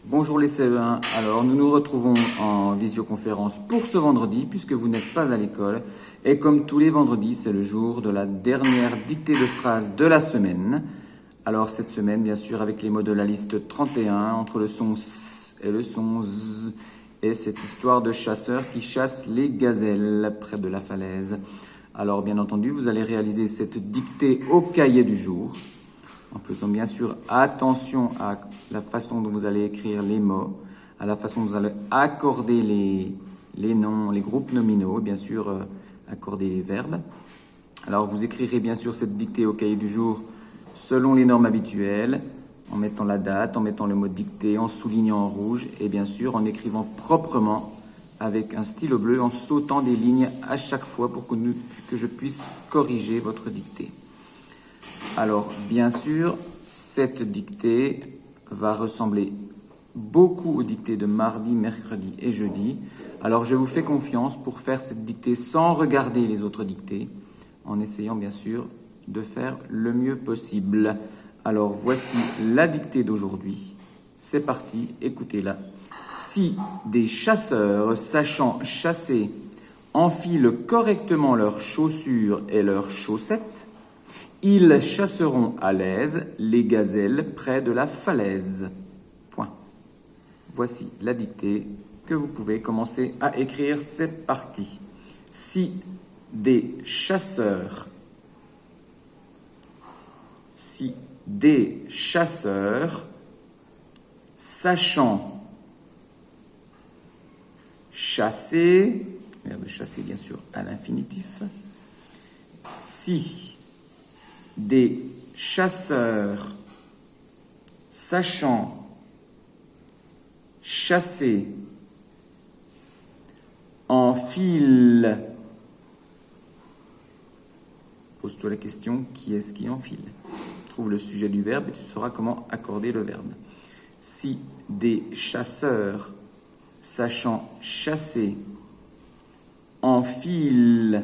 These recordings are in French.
Bonjour les CE1, alors nous nous retrouvons en visioconférence pour ce vendredi puisque vous n'êtes pas à l'école et comme tous les vendredis c'est le jour de la dernière dictée de phrases de la semaine. Alors cette semaine bien sûr avec les mots de la liste 31 entre le son S et le son Z et cette histoire de chasseurs qui chassent les gazelles près de la falaise. Alors bien entendu vous allez réaliser cette dictée au cahier du jour, en faisant bien sûr attention à la façon dont vous allez écrire les mots, à la façon dont vous allez accorder les noms, les groupes nominaux, bien sûr accorder les verbes. Alors vous écrirez bien sûr cette dictée au cahier du jour selon les normes habituelles, en mettant la date, en mettant le mot dictée, en soulignant en rouge et bien sûr en écrivant proprement avec un stylo bleu, en sautant des lignes à chaque fois pour que je puisse corriger votre dictée. Alors, bien sûr, cette dictée va ressembler beaucoup aux dictées de mardi, mercredi et jeudi. Alors, je vous fais confiance pour faire cette dictée sans regarder les autres dictées, en essayant bien sûr de faire le mieux possible. Alors, voici la dictée d'aujourd'hui. C'est parti, écoutez-la. Si des chasseurs sachant chasser enfilent correctement leurs chaussures et leurs chaussettes, ils chasseront à l'aise les gazelles près de la falaise. Point. Voici la dictée que vous pouvez commencer à écrire. C'est parti. Si des chasseurs sachant chasser, verbe chasser bien sûr à l'infinitif, si des chasseurs sachant chasser enfilent, pose-toi la question, qui est-ce qui enfile? Trouve le sujet du verbe et tu sauras comment accorder le verbe. Si des chasseurs sachant chasser enfilent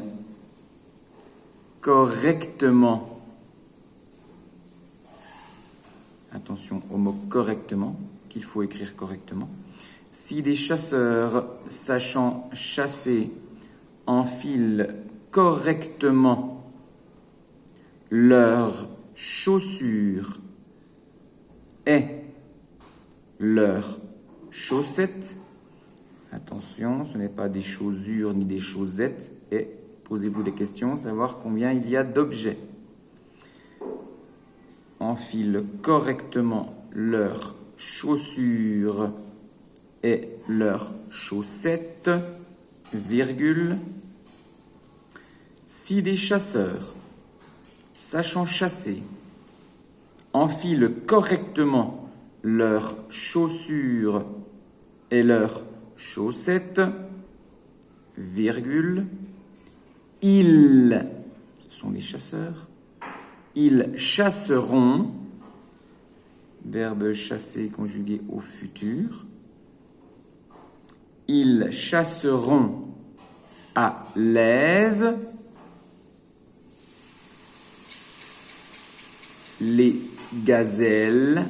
correctement, attention au mot correctement, qu'il faut écrire correctement. Si des chasseurs sachant chasser enfilent correctement leurs chaussures et leurs chaussettes, attention, ce n'est pas des chaussures ni des chaussettes, et posez-vous des questions, savoir combien il y a d'objets. Enfilent correctement leurs chaussures et leurs chaussettes, virgule. Si des chasseurs, sachant chasser, enfilent correctement leurs chaussures et leurs chaussettes, virgule. Ils, ce sont les chasseurs, ils chasseront, verbe chasser conjugué au futur, ils chasseront à l'aise les gazelles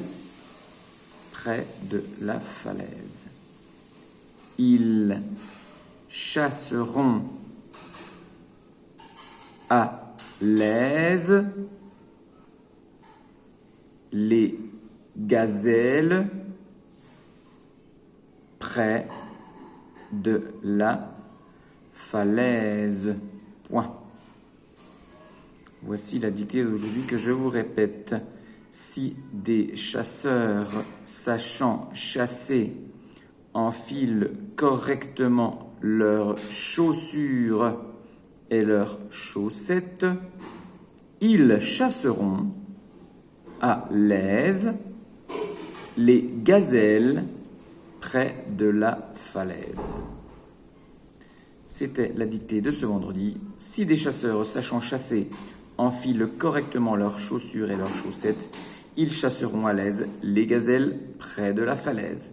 près de la falaise. Ils chasseront à l'aise les gazelles près de la falaise. Point. Voici la dictée d'aujourd'hui que je vous répète. Si des chasseurs sachant chasser enfilent correctement leurs chaussures et leurs chaussettes, ils chasseront à l'aise les gazelles près de la falaise. C'était la dictée de ce vendredi. Si des chasseurs sachant chasser enfilent correctement leurs chaussures et leurs chaussettes, ils chasseront à l'aise les gazelles près de la falaise.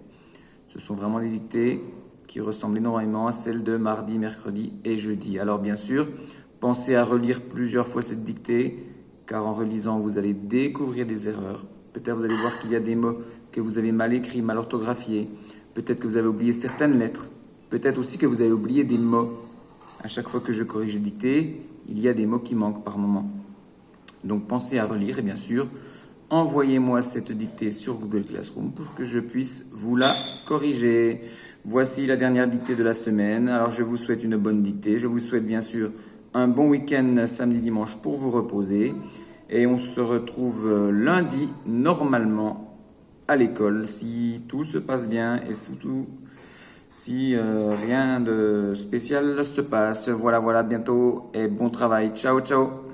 Ce sont vraiment des dictées qui ressemblent énormément à celles de mardi, mercredi et jeudi. Alors bien sûr, pensez à relire plusieurs fois cette dictée, car en relisant, vous allez découvrir des erreurs. Peut-être vous allez voir qu'il y a des mots que vous avez mal écrit, mal orthographié. Peut-être que vous avez oublié certaines lettres. Peut-être aussi que vous avez oublié des mots. À chaque fois que je corrige les dictées, il y a des mots qui manquent par moment. Donc pensez à relire et bien sûr, envoyez-moi cette dictée sur Google Classroom pour que je puisse vous la corriger. Voici la dernière dictée de la semaine. Alors je vous souhaite une bonne dictée. Je vous souhaite bien sûr un bon week-end samedi-dimanche pour vous reposer. Et on se retrouve lundi normalement à l'école si tout se passe bien et surtout si rien de spécial se passe. Voilà, bientôt et bon travail. Ciao, ciao.